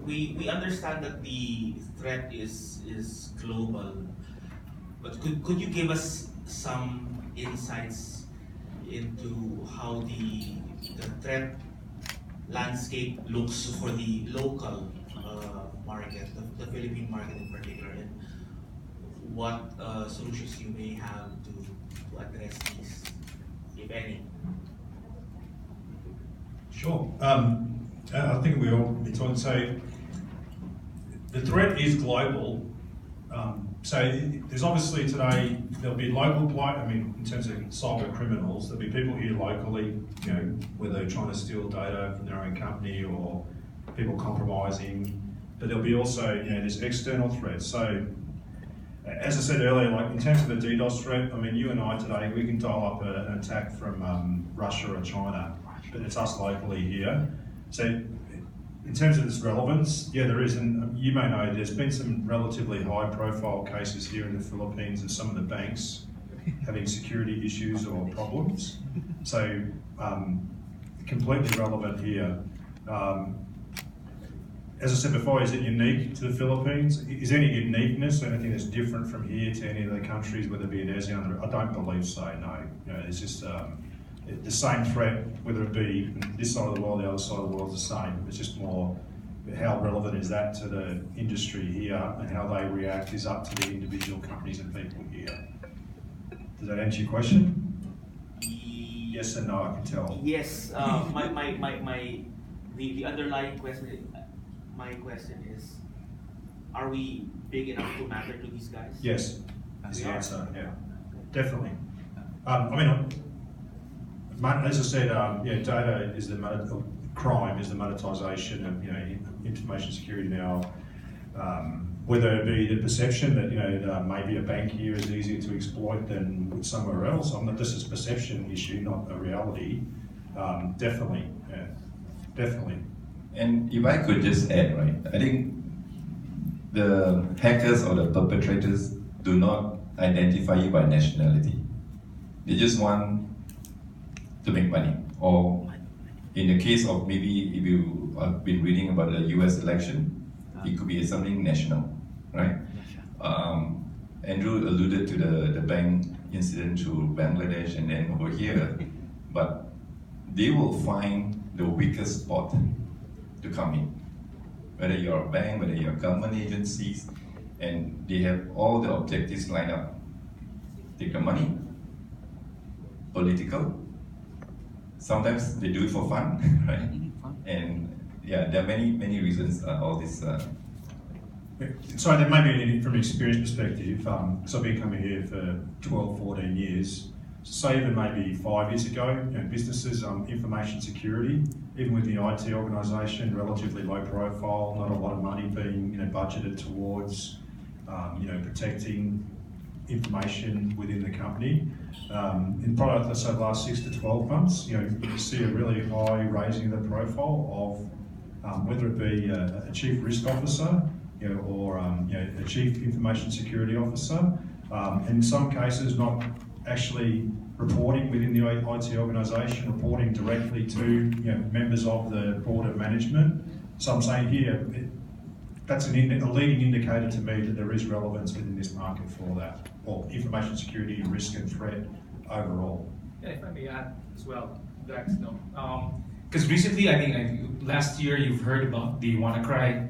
we understand that the threat is global, but could you give us some insights into how the threat landscape looks for the local market, the Philippine market in particular, and what solutions you may have to address these, if any? Sure. I think we all it's on. So the threat is global. So there's obviously today there'll be local play. I mean, in terms of cyber criminals, there'll be people here locally. You know, whether they're trying to steal data from their own company or people compromising. But there'll be also, you know, there's external threats. So as I said earlier, like in terms of the DDoS threat, I mean, you and I today, we can dial up an attack from Russia or China, but it's us locally here. So in terms of its relevance, yeah, there is, and you may know there's been some relatively high profile cases here in the Philippines of some of the banks having security issues or problems. So completely relevant here. As I said before, is it unique to the Philippines? Is there any uniqueness or anything that's different from here to any other countries, whether it be in ASEAN? I don't believe so, no. You know, it's just the same threat, whether it be this side of the world, the other side of the world, is the same. It's just more how relevant is that to the industry here, and how they react is up to the individual companies and people here. Does that answer your question? Yes and no, I can tell. Yes, the underlying question, my question is, are we big enough to matter to these guys? Yes, is the answer, yeah, definitely. I mean, as I said, yeah, data is crime is the monetization of, you know, information security now. Whether it be the perception that, you know, maybe a bank here is easier to exploit than somewhere else. This is a perception issue, not a reality. Definitely, yeah, definitely. And if I could just add, right, I think the hackers or the perpetrators do not identify you by nationality. They just want to make money. Or in the case of maybe if you have been reading about the US election, it could be something national, right? Andrew alluded to the bank incident to Bangladesh and then over here, but they will find the weakest spot to come in. Whether you're a bank, whether you're government agencies, and they have all the objectives lined up. Take the money, political, sometimes they do it for fun, right? And yeah, there are many reasons all this. So there may be, from an experience perspective, so I've been coming here for 12, 14 years, say even maybe 5 years ago, you know, businesses, information security, even with the IT organisation, relatively low profile, not a lot of money being, you know, budgeted towards, you know, protecting information within the company. In probably, let's say, the last 6 to 12 months, you know, you see a really high raising of the profile of whether it be a chief risk officer, you know, or you know, a chief information security officer. In some cases, not actually reporting within the IT organisation, reporting directly to, you know, members of the board of management. So I'm saying here, that's a leading indicator to me that there is relevance within this market for that, or information security, risk and threat overall. Yeah, if I may add as well, Dax, because recently, I think last year you've heard about the WannaCry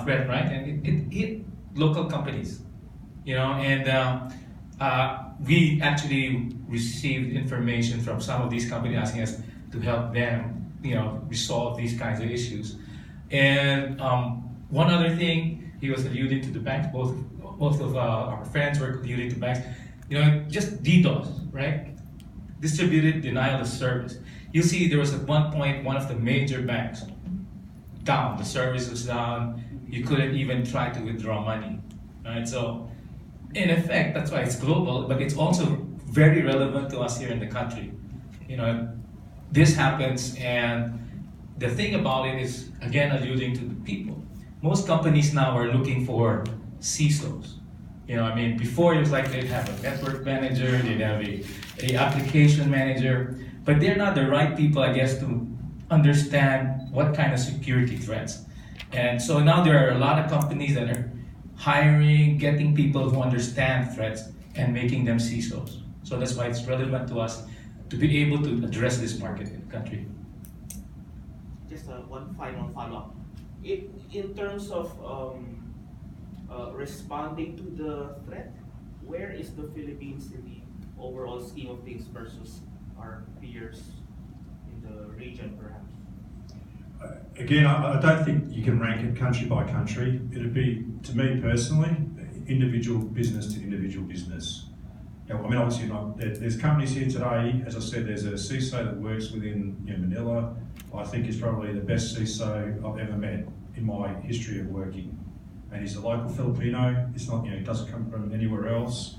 threat, right? And it hit local companies, you know, and we actually received information from some of these companies asking us to help them, you know, resolve these kinds of issues. And one other thing, he was alluding to the banks, both of our friends were alluding to banks, you know, just DDoS, right? Distributed denial of service. You see there was at one point, one of the major banks down, the service was down, you couldn't even try to withdraw money, right? So in effect, that's why it's global, but it's also very relevant to us here in the country. You know, this happens, and the thing about it is, again, alluding to the people. Most companies now are looking for CISOs. You know, I mean, before it was like they'd have a network manager, they'd have a application manager, but they're not the right people, I guess, to understand what kind of security threats. And so now there are a lot of companies that are hiring, getting people who understand threats and making them CISOs. So that's why it's relevant to us to be able to address this market in the country. Just one final follow-up. In terms of responding to the threat, where is the Philippines in the overall scheme of things versus our peers in the region, perhaps? Again, I don't think you can rank it country by country. It'd be, to me personally, individual business to individual business. I mean, obviously, there's companies here today. As I said, there's a CISO that works within Manila. I think is probably the best CISO I've ever met in my history of working. And he's a local Filipino. It's not, he doesn't come from anywhere else.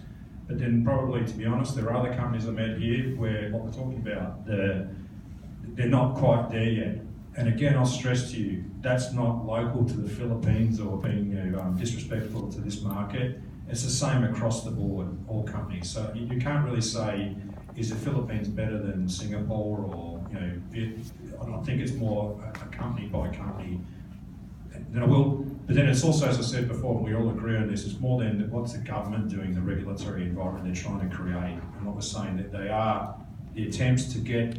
But then probably, to be honest, there are other companies I met here where what we're talking about, they're not quite there yet. And again, I'll stress to you, that's not local to the Philippines or being disrespectful to this market. It's the same across the board, all companies. So you can't really say, is the Philippines better than Singapore or, I think it's more a company by company. But then it's also, as I said before, we all agree on this, it's more than what's the government doing, the regulatory environment they're trying to create. And what we're saying that they are, the attempts to get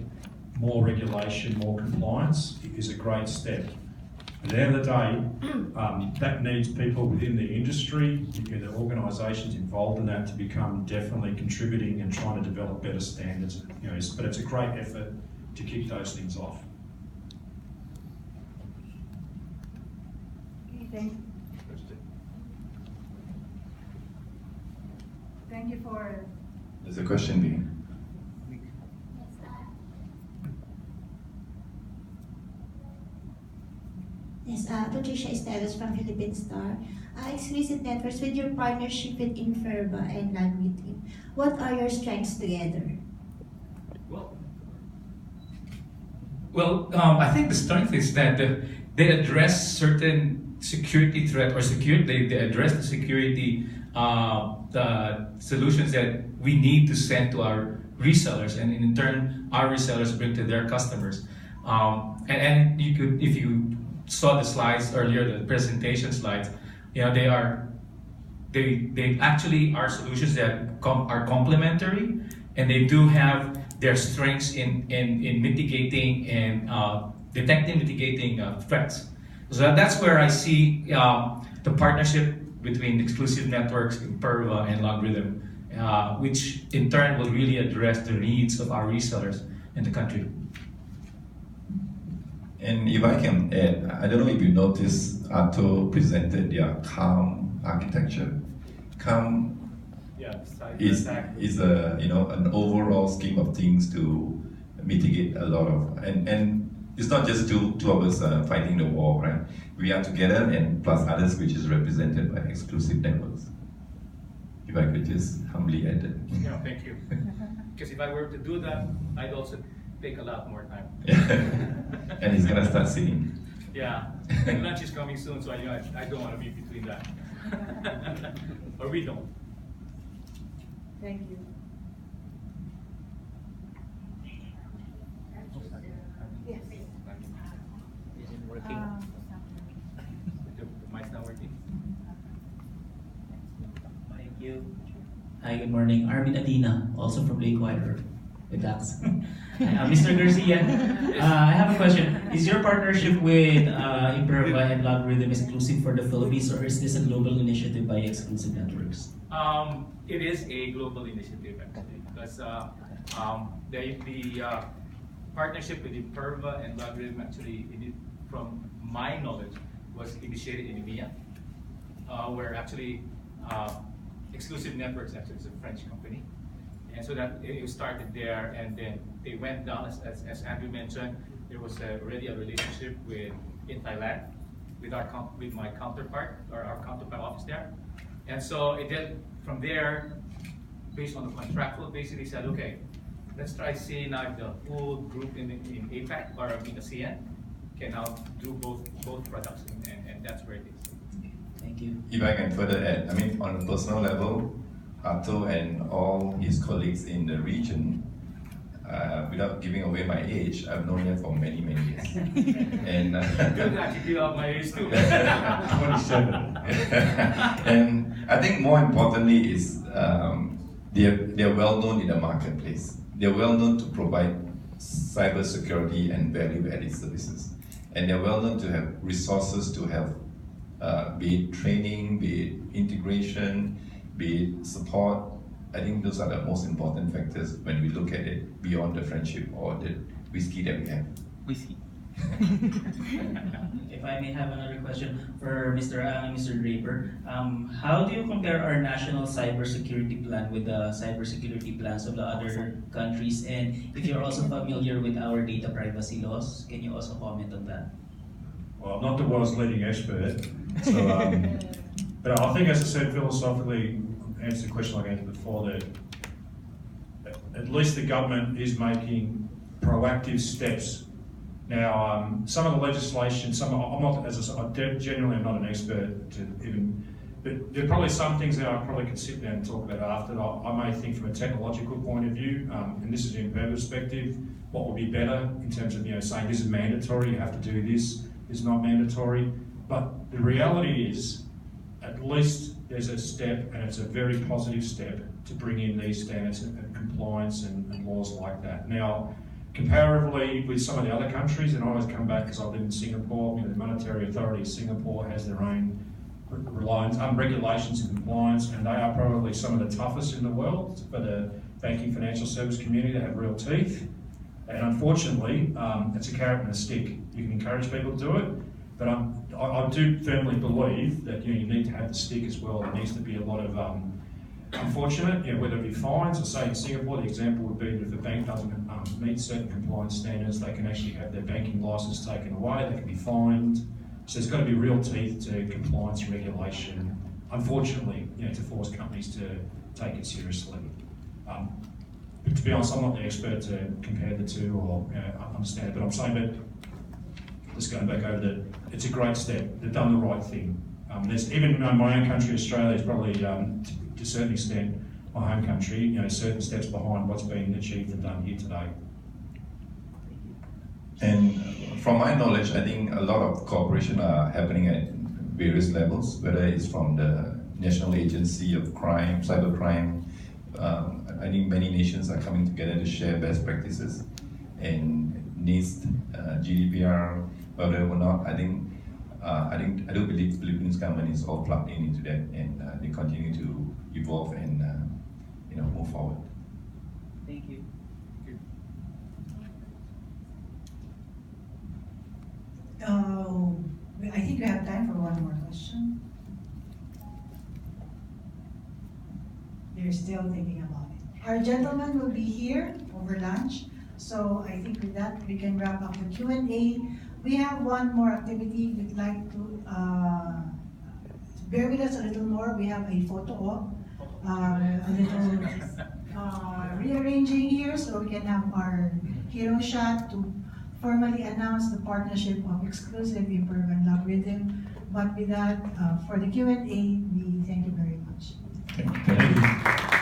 more regulation, more compliance is a great step. At the end of the day, that needs people within the industry, the organisations involved in that to become definitely contributing and trying to develop better standards. But it's a great effort to kick those things off. Thank you for. There's a question being. Yes, Patricia Esteves from Philippine Star. Exclusive Networks, with your partnership with Imperva and LogRhythm, what are your strengths together? Well, I think the strength is that they address certain security threat or they address the security the solutions that we need to send to our resellers, and in turn our resellers bring to their customers. And you could, if you saw the slides earlier, the presentation slides, they actually are solutions that are complementary, and they do have their strengths in mitigating and detecting, mitigating threats. So that's where I see the partnership between Exclusive Networks, Imperva, and LogRhythm, which in turn will really address the needs of our resellers in the country. And if I can add, I don't know if you noticed, Atto presented their CALM architecture. CALM is an overall scheme of things to mitigate a lot of, and it's not just two of us fighting the war, right? We are together, and plus others, which is represented by Exclusive Networks. If I could just humbly add that. Yeah, thank you. Because if I were to do that, I'd also take a lot more time. Yeah. And he's gonna start singing. Yeah, and lunch is coming soon, so I don't want to be between that. Or we don't. Thank you. Yes. Is it working? The mic's not working. Thank you. Hi, good morning. Armin Adina, also from Lake Wider. Relax. Mr. Garcia, I have a question. Is your partnership with Imperva and LogRhythm exclusive for the Philippines, or is this a global initiative by Exclusive Networks? It is a global initiative, actually, because the partnership with Imperva and LogRhythm, actually, from my knowledge, was initiated in EMEA, where actually Exclusive Networks actually is a French company. And so that it started there, and then they went down, as Andrew mentioned, there was already a relationship in Thailand with my counterpart, or our counterpart office there. And so it then, from there, based on the contractual basis, they said, okay, let's try seeing now if the whole group in APAC, or in ASEAN, can now do both products, and that's where it is. Thank you. If I can further add, I mean, on a personal level, Atto and all his colleagues in the region, without giving away my age, I've known them for many, many years. And Good luck, you give out my age too. 27. and I think more importantly is they're well known in the marketplace. They're well known to provide cybersecurity and value-added services, and they're well known to have resources to have be it training, be it integration, be it support. I think those are the most important factors when we look at it beyond the friendship or the whiskey that we have. Whiskey. If I may have another question for Mr. Draper, how do you compare our national cybersecurity plan with the cybersecurity plans of the other countries? And if you're also familiar with our data privacy laws, can you also comment on that? Well, I'm not the world's leading expert, so, but I think, as I said, philosophically, answer the question I answered before, that at least the government is making proactive steps. Now, some of the legislation, I'm not, as I said, I genuinely am not an expert to even, but there are probably some things that I probably could sit down and talk about after. I may think from a technological point of view, and this is an Imperva perspective, what would be better in terms of, saying this is mandatory, you have to do this is not mandatory. But the reality is, at least there's a step, and it's a very positive step, to bring in these standards and compliance and laws like that. Now, comparatively with some of the other countries, and I always come back because I live in Singapore, the Monetary Authority of Singapore has their own regulations and compliance, and they are probably some of the toughest in the world for the banking financial service community. They have real teeth, and unfortunately, it's a carrot and a stick. You can encourage people to do it, but I do firmly believe that you need to have the stick as well. There needs to be a lot of unfortunate, whether it be fines, or say in Singapore, the example would be that if a bank doesn't meet certain compliance standards, they can actually have their banking license taken away, they can be fined. So there's got to be real teeth to compliance regulation, unfortunately, to force companies to take it seriously. But to be honest, I'm not the expert to compare the two or understand it, but I'm saying that, just going back over that, it's a great step. They've done the right thing. There's even my own country, Australia, is probably to a certain extent, my home country, certain steps behind what's been achieved and done here today. And from my knowledge, I think a lot of cooperation are happening at various levels, whether it's from the National Agency of Crime, Cybercrime. I think many nations are coming together to share best practices, and NIST, GDPR, whether or not, I do believe the Philippines government is all plugged into that, and they continue to evolve and move forward. Thank you. I think we have time for one more question. They're still thinking about it. Our gentleman will be here over lunch, so I think with that we can wrap up the Q&A. We have one more activity we'd like to bear with us a little more. We have a photo op, a little rearranging here so we can have our hero shot to formally announce the partnership of exclusive Imperva and LogRhythm. But with that, for the Q&A, we thank you very much. Thank you.